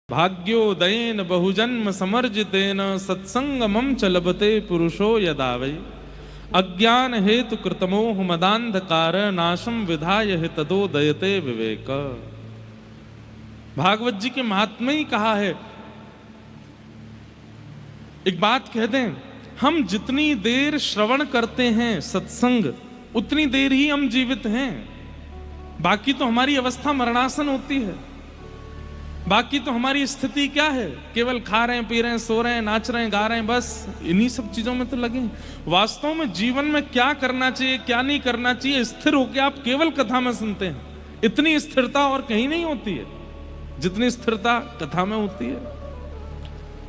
भाग्योदयेन बहुजन्म समर्जितेन सत्संगमं च लभते पुरुषो यदा वै अज्ञान हेतु कृतमोह मदांधकार नाशम विधाय तदोदयते विवेक। भागवत जी के महात्मा ही कहा है। एक बात कह दें, हम जितनी देर श्रवण करते हैं सत्संग, उतनी देर ही हम जीवित हैं। बाकी तो हमारी अवस्था मरणासन होती है। बाकी तो हमारी स्थिति क्या है, केवल खा रहे हैं, पी रहे हैं, सो रहे हैं, नाच रहे हैं, गा रहे हैं, बस इन्हीं सब चीजों में तो लगे। वास्तव में जीवन में क्या करना चाहिए, क्या नहीं करना चाहिए, स्थिर होकर आप केवल कथा में सुनते हैं। इतनी स्थिरता और कहीं नहीं होती है जितनी स्थिरता कथा में होती है।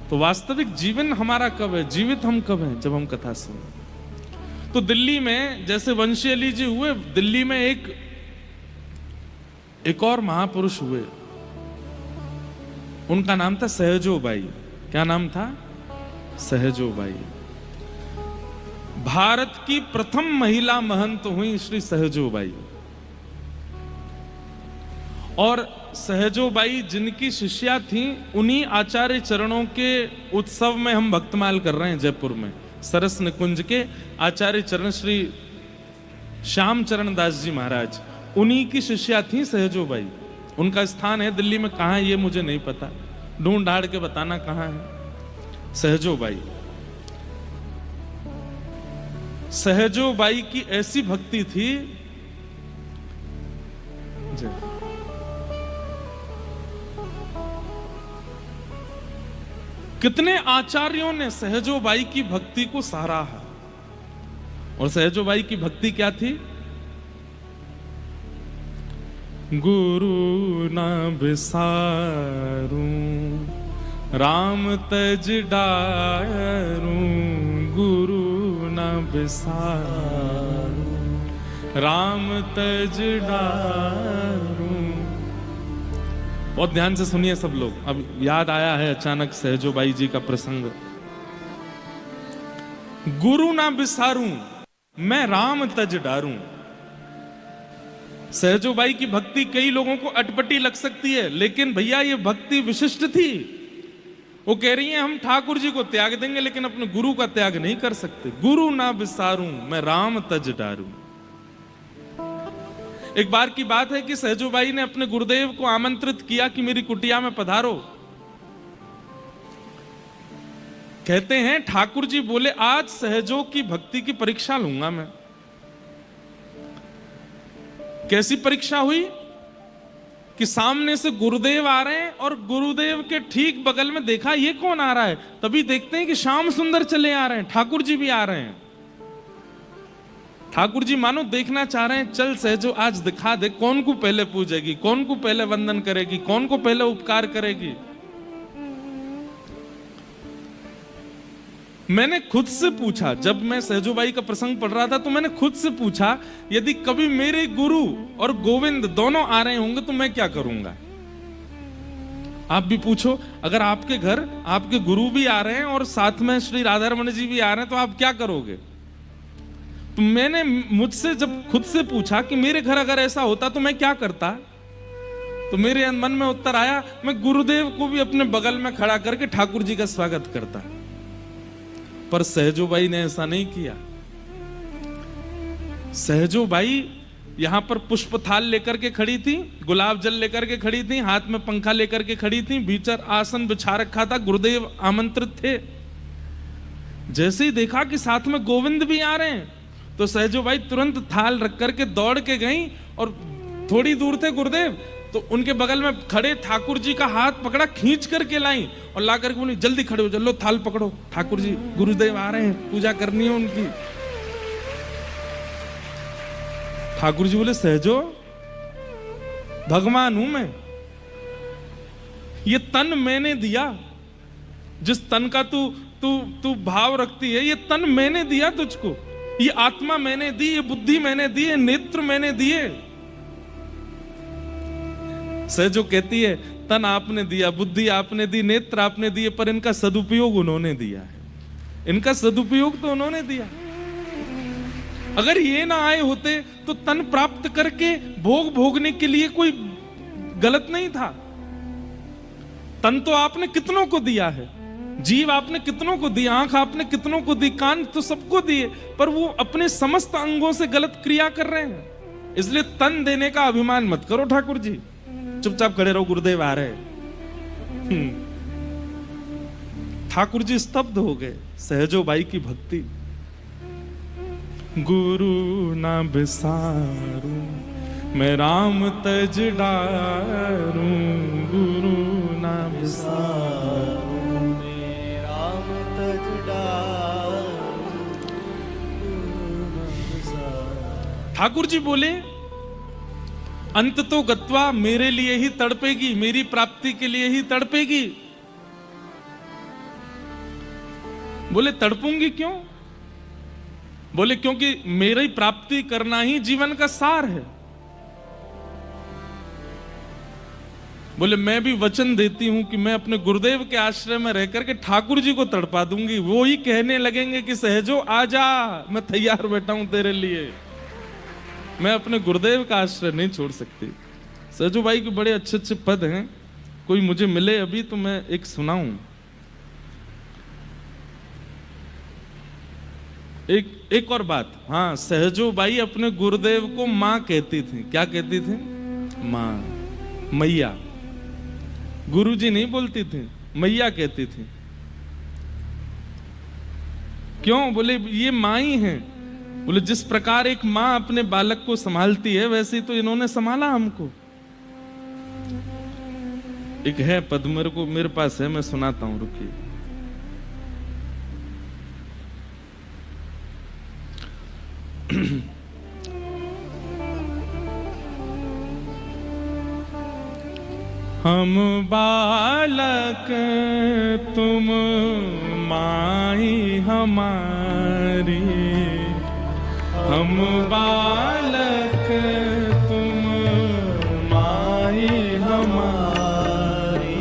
तो वास्तविक जीवन हमारा कब है, जीवित हम कब हैं, जब हम कथा सुने। तो दिल्ली में जैसे वंशी अली जी हुए, दिल्ली में एक और महापुरुष हुए, उनका नाम था सहजोबाई। क्या नाम था? सहजोबाई। भारत की प्रथम महिला महंत हुई श्री सहजोबाई। और सहजोबाई जिनकी शिष्या थी, उन्हीं आचार्य चरणों के उत्सव में हम भक्तमाल कर रहे हैं जयपुर में। सरस निकुंज के आचार्य चरण श्री श्याम चरण दास जी महाराज, उन्हीं की शिष्या थी सहजोबाई। उनका स्थान है दिल्ली में, कहां है ये मुझे नहीं पता, ढूंढ ढाड़ के बताना कहां है। सहजोबाई, सहजोबाई की ऐसी भक्ति थी, कितने आचार्यों ने सहजोबाई की भक्ति को सराहा। और सहजोबाई की भक्ति क्या थी? गुरु न बिसारूं राम तज डारूं, गुरु न बिसारूं राम तज डारूं। बहुत ध्यान से सुनिए सब लोग, अब याद आया है अचानक सहजोबाई जी का प्रसंग। गुरु ना बिसारूं मैं राम तज डारूं। सहजोबाई की भक्ति कई लोगों को अटपटी लग सकती है, लेकिन भैया ये भक्ति विशिष्ट थी। वो कह रही है हम ठाकुर जी को त्याग देंगे लेकिन अपने गुरु का त्याग नहीं कर सकते। गुरु ना बिसारूं मैं राम तज डारूं। एक बार की बात है कि सहजोबाई ने अपने गुरुदेव को आमंत्रित किया कि मेरी कुटिया में पधारो। कहते हैं ठाकुर जी बोले आज सहजो की भक्ति की परीक्षा लूंगा मैं। कैसी परीक्षा हुई कि सामने से गुरुदेव आ रहे हैं और गुरुदेव के ठीक बगल में देखा ये कौन आ रहा है, तभी देखते हैं कि श्याम सुंदर चले आ रहे हैं, ठाकुर जी भी आ रहे हैं। ठाकुर जी मानो देखना चाह रहे हैं, चल सहजो आज दिखा दे कौन को पहले पूजेगी, कौन को पहले वंदन करेगी, कौन को पहले उपकार करेगी। मैंने खुद से पूछा, जब मैं सहजोबाई का प्रसंग पढ़ रहा था तो मैंने खुद से पूछा, यदि कभी मेरे गुरु और गोविंद दोनों आ रहे होंगे तो मैं क्या करूंगा। आप भी पूछो, अगर आपके घर आपके गुरु भी आ रहे हैं और साथ में श्री राधा रमन जी भी आ रहे हैं तो आप क्या करोगे। तो मैंने मुझसे जब खुद से पूछा कि मेरे घर अगर ऐसा होता तो मैं क्या करता, तो मेरे मन में उत्तर आया, मैं गुरुदेव को भी अपने बगल में खड़ा करके ठाकुर जी का स्वागत करता। पर सहजोबाई ने ऐसा नहीं किया। सहजोबाई यहां पर पुष्प थाल लेकर के खड़ी थी, गुलाब जल लेकर के खड़ी थी, हाथ में पंखा लेकर के खड़ी थी, भीतर आसन बिछा रखा था, गुरुदेव आमंत्रित थे। जैसे ही देखा कि साथ में गोविंद भी आ रहे हैं तो सहजोबाई तुरंत थाल रख करके दौड़ के गई और थोड़ी दूर थे गुरुदेव तो उनके बगल में खड़े ठाकुर जी का हाथ पकड़ा, खींच करके लाई और ला करके बोली जल्दी खड़े हो, चलो थाल पकड़ो, ठाकुर जी गुरुदेव आ रहे हैं, पूजा करनी है उनकी। ठाकुर जी बोले सहजो भगवान हूं मैं, ये तन मैंने दिया, जिस तन का तू भाव रखती है, ये तन मैंने दिया तुझको, ये आत्मा मैंने दी, ये बुद्धि मैंने दी, ये नेत्र मैंने दिए। सहजो कहती है तन आपने दिया, बुद्धि आपने दी, नेत्र आपने दिए, पर इनका सदुपयोग उन्होंने दिया है, इनका सदुपयोग तो उन्होंने दिया। अगर ये ना आए होते तो तन प्राप्त करके भोग भोगने के लिए कोई गलत नहीं था। तन तो आपने कितनों को दिया है, जीव आपने कितनों को दी, आंख आपने कितनों को दी, कान तो सबको दिए, पर वो अपने समस्त अंगों से गलत क्रिया कर रहे हैं। इसलिए तन देने का अभिमान मत करो ठाकुर जी, चुपचाप खड़े रहो, गुरुदेव आ रहे। ठाकुर जी स्तब्ध हो गए। सहजो बाई की भक्ति। गुरु ना बिसारू मैं राम तज डारू, गुरु ना बिसारू मैं राम तज डारू। ठाकुर जी बोले अंत तो गत्वा मेरे लिए ही तड़पेगी, मेरी प्राप्ति के लिए ही तड़पेगी। बोले तड़पूंगी क्यों? बोले क्योंकि मेरी प्राप्ति करना ही जीवन का सार है। बोले मैं भी वचन देती हूं कि मैं अपने गुरुदेव के आश्रय में रहकर के ठाकुर जी को तड़पा दूंगी। वो ही कहने लगेंगे कि सहजो आजा, मैं तैयार बैठा हूं तेरे लिए। मैं अपने गुरुदेव का आश्रय नहीं छोड़ सकती। सहजो भाई के बड़े अच्छे अच्छे पद हैं, कोई मुझे मिले अभी तो मैं एक सुनाऊं। एक और बात, हाँ, सहजो बाई अपने गुरुदेव को मां कहती थी। क्या कहती थी? मां, मैया। गुरुजी नहीं बोलती थी, मैया कहती थी। क्यों? बोले ये मां ही है। बोले जिस प्रकार एक मां अपने बालक को संभालती है, वैसे ही तो इन्होंने संभाला हमको। एक है पद मेरे पास है, मैं सुनाता हूं, रुकिए। हम बालक तुम माई हमारी, हम बालक तुम माई हमारी,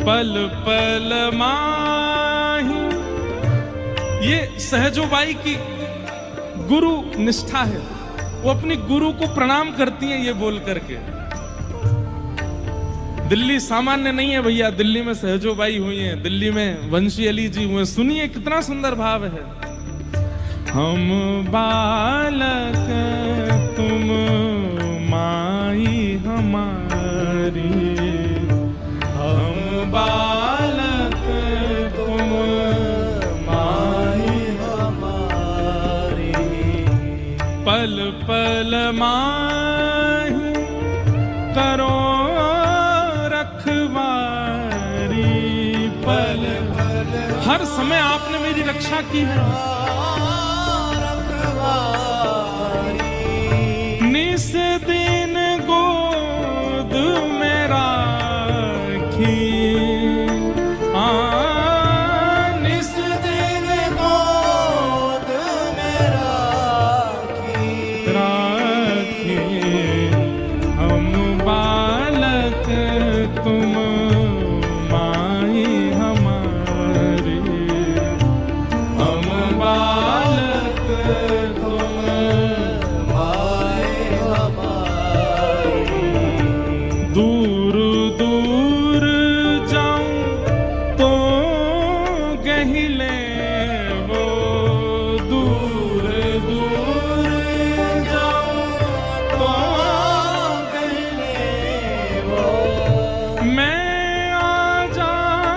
पल पल माही। ये सहजोबाई की गुरु निष्ठा है। वो अपनी गुरु को प्रणाम करती हैं ये बोल करके। दिल्ली सामान्य नहीं है भैया, दिल्ली में सहजोबाई हुई है, दिल्ली में वंशी अली जी हुए। सुनिए कितना सुंदर भाव है। हम बालक तुम माई हमारी, हम बालक तुम माई हमारी, पल पल माही करो रखवारी, पल पल हर समय आपने मेरी रक्षा की है। निस दिन गोद में राखी, निस दिन गोद में राखी, हम बालक तुम माई हमारी, हम बालक तुम माई हमारी। दूर दूर जाऊं तो गहिले वो, दूर दूर जाऊं तो गहिले वो, मैं आजान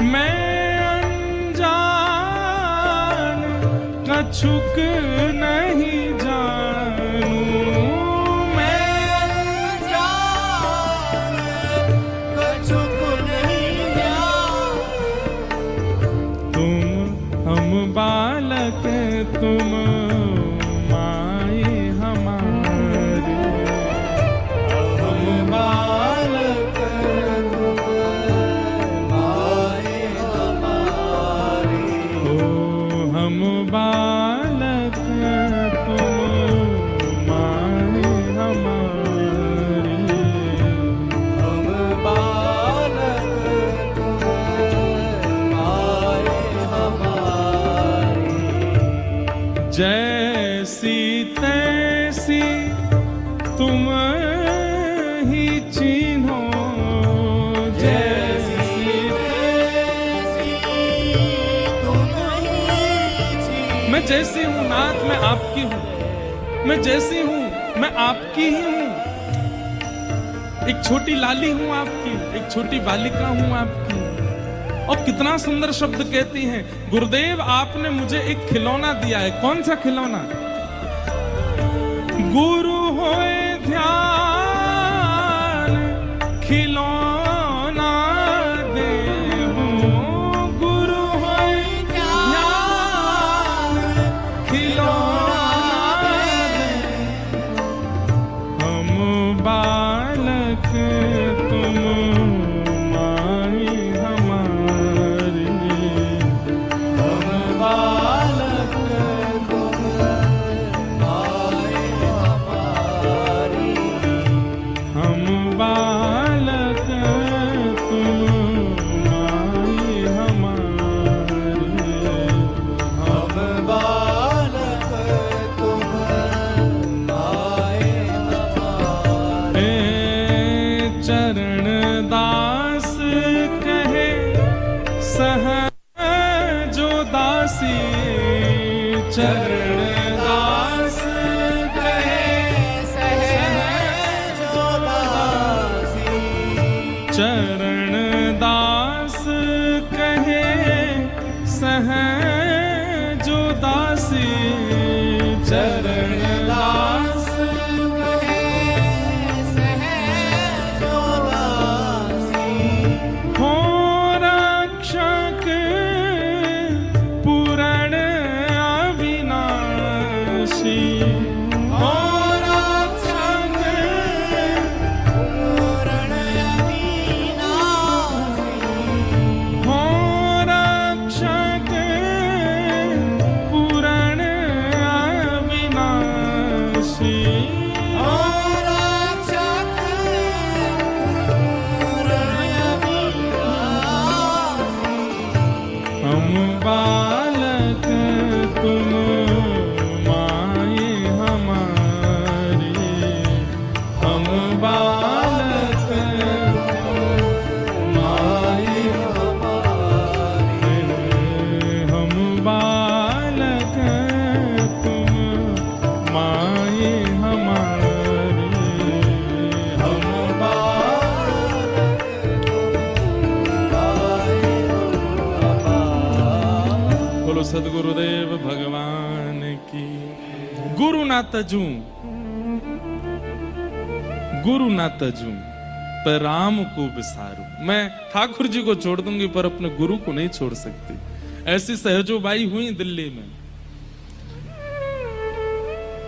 मैं अनजान कछुक नहीं जानू, मैं अनजान कछुक नहीं जानू। तुम हम बालक तुम माई हमारी, हम बालक तुम माई हमारी, ओ हम बालक तुम माई हमारी, हम बालक तुम माई हमारी। जैसी तैसी तुम ही चिन्हो जैसी हूं नाथ मैं आपकी हूं, मैं जैसी हूं मैं आपकी ही हूं। एक छोटी लाली हूं आपकी, एक छोटी बालिका हूं आपकी। और कितना सुंदर शब्द कहती हैं, गुरुदेव आपने मुझे एक खिलौना दिया है। कौन सा खिलौना? गुरु होए ध्यान खिलौना देहु, गुरु होए ध्यान खिलौना देहु। हम बालक तुम माई हमारी, हम बालक तुम माई हमारी, हम बालक तुम माई हमारी, हम बालक तुम माई हमारी। चरण दास कहे सहजो दासी, चरण दास कहे सहजो दासी, चरण दास कहे सहजो दासी, चरण दास कहे सहजो दासी। हो रक्षक पूरण अविनाशी, हो रक्षक पूरण अविनाशी, हो रक्षक पूरण अविनाशी, हो रक्षक पूरण अविनाशी। हम बालक तुम माई हमारी, हम बालक माई हमारी, हम बालक तुम माई हमारी, हम बालक बोलो सदगुरुदेव भगवान की। गुरु ना तजूं, गुरु ना तजूं पर राम को बिसारूं। मैं ठाकुर जी को छोड़ दूंगी पर अपने गुरु को नहीं छोड़ सकती। ऐसी सहजोबाई हुई दिल्ली में।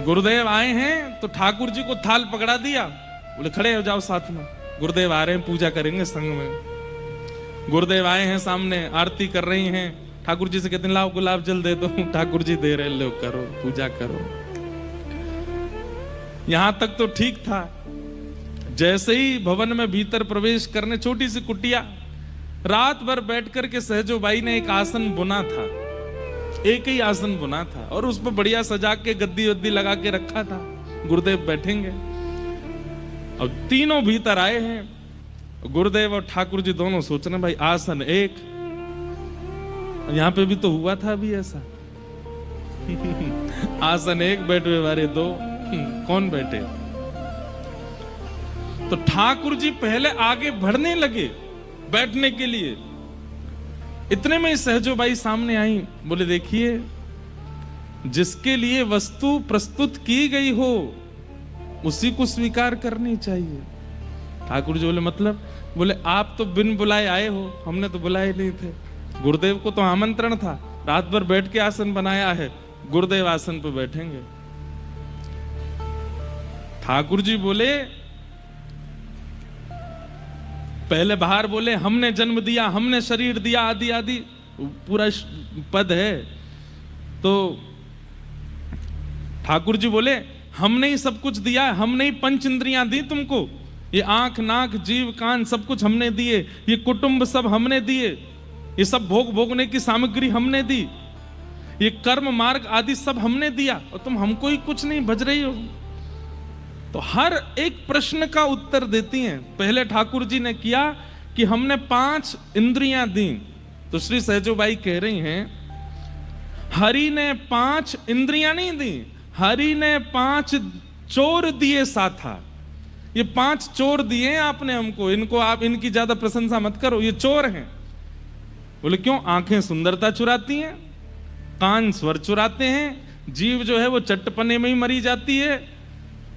गुरुदेव आए हैं तो ठाकुर जी को थाल पकड़ा दिया, बोले खड़े हो जाओ साथ में, गुरुदेव आ रहे हैं, पूजा करेंगे संग में। गुरुदेव आए हैं, सामने आरती कर रही हैं। ठाकुर जी से कहते हैं लाओ गुलाब जल दे दो, ठाकुर जी दे रहे, लो करो पूजा करो। यहां तक तो ठीक था। जैसे ही भवन में भीतर प्रवेश करने, छोटी सी कुटिया, रात भर बैठ करके सहजोबाई ने एक आसन बुना था, एक ही आसन बुना था और उस पर बढ़िया सजा के गद्दी वद्दी लगा के रखा था। गुरुदेव बैठेंगे। अब तीनों भीतर आए हैं, गुरुदेव और ठाकुर जी दोनों सोच रहे भाई आसन एक, यहां पे भी तो हुआ था अभी ऐसा। आसन एक, बैठे वाले दो, कौन बैठे? तो ठाकुर जी पहले आगे बढ़ने लगे बैठने के लिए। इतने में सहजोबाई सामने आई, बोले देखिए जिसके लिए वस्तु प्रस्तुत की गई हो उसी को स्वीकार करनी चाहिए। ठाकुर जी बोले मतलब? बोले आप तो बिन बुलाए आए हो, हमने तो बुलाए नहीं थे। गुरुदेव को तो आमंत्रण था, रात भर बैठ के आसन बनाया है, गुरुदेव आसन पे बैठेंगे। ठाकुर जी बोले, पहले बाहर बोले हमने जन्म दिया, हमने शरीर दिया, आदि आदि पूरा पद है। तो ठाकुर जी बोले हमने ही सब कुछ दिया है, हमने ही पंच इंद्रियां दी तुमको, ये आंख नाक जीव कान सब कुछ हमने दिए, ये कुटुंब सब हमने दिए, ये सब भोग भोगने की सामग्री हमने दी, ये कर्म मार्ग आदि सब हमने दिया, और तुम हमको ही कुछ नहीं भज रही हो। तो हर एक प्रश्न का उत्तर देती हैं। पहले ठाकुर जी ने किया कि हमने 5 इंद्रियां दी। तो श्री सहजोबाई कह रही हैं हरि ने 5 इंद्रियां नहीं दी, हरि ने 5 चोर दिए साथा। ये 5 चोर दिए आपने हमको, इनको आप इनकी ज्यादा प्रशंसा मत करो, ये चोर हैं। बोले क्यों? आंखें सुंदरता चुराती हैं, कान स्वर चुराते हैं, जीव जो है वो चट्टपने में ही मरी जाती है।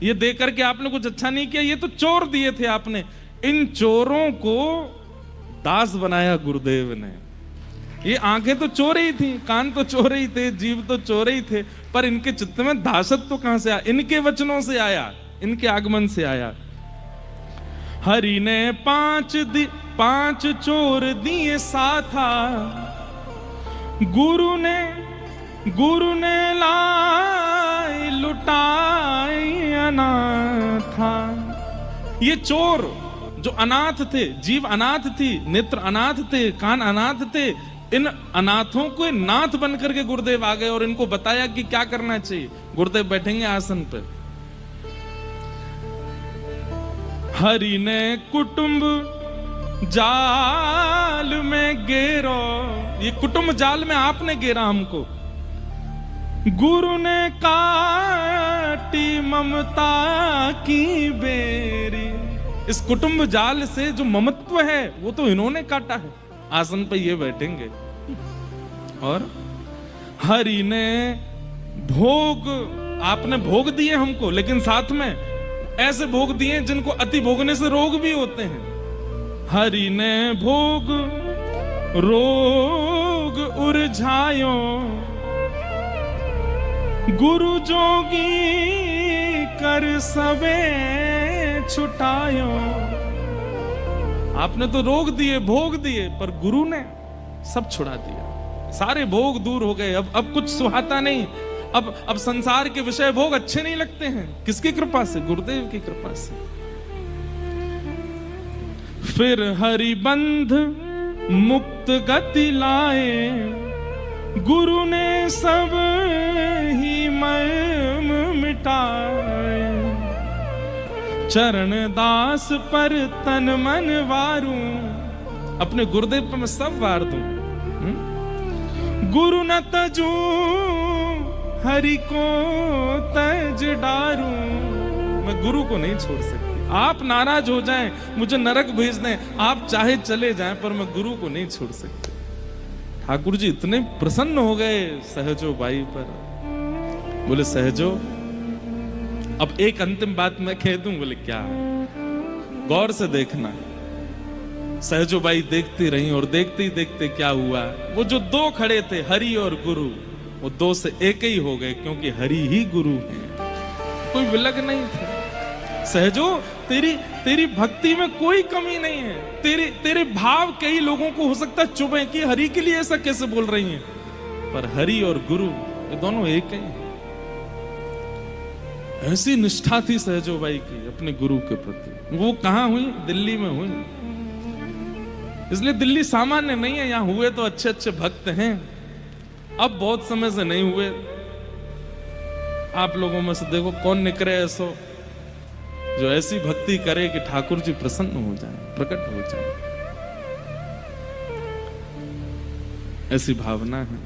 ये देख करके आपने कुछ अच्छा नहीं किया, ये तो चोर दिए थे आपने। इन चोरों को दास बनाया गुरुदेव ने। ये आंखें तो चोर ही थी, कान तो चोर ही थे, जीव तो चोर ही थे, पर इनके चित्त में दासत्व तो कहां से आया? इनके वचनों से आया, इनके आगमन से आया। हरि ने 5 चोर दिए साथा, गुरु ने लाई लुटाई अनाथा। ये चोर जो अनाथ थे, जीव अनाथ थी, नेत्र अनाथ थे, कान अनाथ थे, इन अनाथों को नाथ बन करके गुरुदेव आ गए और इनको बताया कि क्या करना चाहिए। गुरुदेव बैठेंगे आसन पे। हरि ने कुटुंब जाल में गेरो, ये कुटुंब जाल में आपने गेरा हमको। गुरु ने काटी ममता की बेरी, इस कुटुंब जाल से जो ममत्व है वो तो इन्होंने काटा है। आसन पे ये बैठेंगे। और हरि ने भोग, आपने भोग दिए हमको, लेकिन साथ में ऐसे भोग दिए जिनको अति भोगने से रोग भी होते हैं। हरि ने भोग रोग उरझायो, गुरु जोगी कर सबे छुटायो। आपने तो रोग दिए, भोग दिए, पर गुरु ने सब छुड़ा दिया। सारे भोग दूर हो गए, अब कुछ सुहाता नहीं। अब संसार के विषय भोग अच्छे नहीं लगते हैं। किसकी कृपा से? गुरुदेव की कृपा से। फिर हरि बंध मुक्त गति लाए, गुरु ने सब ही मर्म मिटाए। चरण दास पर तन मन वारूं, अपने गुरुदेव पर मैं सब वार दूं। गुरु न तजू हरि को तज डारूं, मैं गुरु को नहीं छोड़ सकती। आप नाराज हो जाएं, मुझे नरक भेज दें, आप चाहे चले जाएं, पर मैं गुरु को नहीं छोड़ सकती। ठाकुर जी इतने प्रसन्न हो गए सहजो बाई पर। बोले सहजो, अब एक अंतिम बात मैं कह दूं। बोले क्या? गौर से देखना। सहजो बाई देखती रही और देखते ही देखते क्या हुआ, वो जो 2 खड़े थे हरि और गुरु, वो 2 से एक ही हो गए, क्योंकि हरि ही गुरु है, कोई विलग नहीं था। सहजो, तेरी भक्ति में कोई कमी नहीं है। तेरे भाव कई लोगों को हो सकता है चुभे कि हरि के लिए ऐसा कैसे बोल रही हैं, पर हरि और गुरु ये दोनों एक ही हैं। ऐसी निष्ठा थी सहजो बाई की अपने गुरु के प्रति। वो कहां हुई? दिल्ली में हुई। इसलिए दिल्ली सामान्य नहीं है, यहां हुए तो अच्छे अच्छे भक्त हैं, अब बहुत समय से नहीं हुए। आप लोगों में से देखो कौन निकले ऐसो जो ऐसी भक्ति करे कि ठाकुर जी प्रसन्न हो जाए, प्रकट हो जाए। ऐसी भावना है।